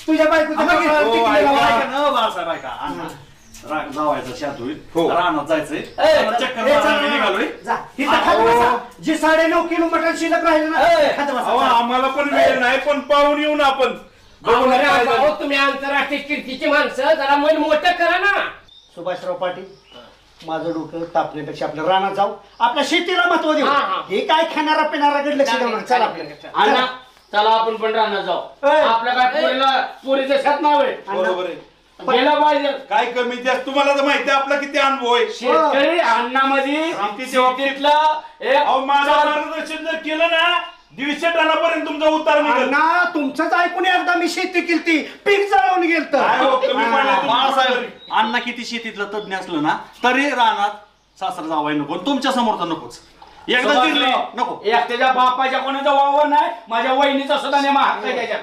तुझ्या बायकोचं बाळासाहेब ऐका जावायचं शेत होईल रानात जायचंय निघालोय जी 9.5 किलो मटण शिल्लक राहिलं ना आम्हाला पण वेळ नाही पण पाहून येऊन आपण तुम्ही आंतरराष्ट्रीय कीर्तीची माणसं जरा मन मोठं करा ना. सुभाषराव पाटील माझं डोकं तापण्यापेक्षा आपल्या रानात जाऊ आपल्या शेतीला महत्व देऊ. हे काय खाणारा पिणाराकडे लक्ष देऊ. चला आपल्याला चला आपण पण राहणार जाऊ. आपल्या काय पोरीचं शेत नाव आहे बरोबर आहे. गेला पाहिजे काय कमी जास्त तुम्हाला तर माहिती आपला किती अनुभव आहे शेतकरी अन्नामध्ये माझं मार्गदर्शन जर केलं ना 150 टनापर्यंत तुमचा उतार निघेल ना. तुमचंच ऐकून एकदा मी शेती केली पीक जळवून गेलत. अण्णा किती शेतीतलं तज्ञ असलं ना तरी रानात सासर जावाय नको तुमच्या समोर तर नकोच. एकदा जिंकले नको. त्याच्या बापाच्या कोणाचा वावर नाही माझ्या वहिनीचा सुद्धा नाही महाग त्याच्या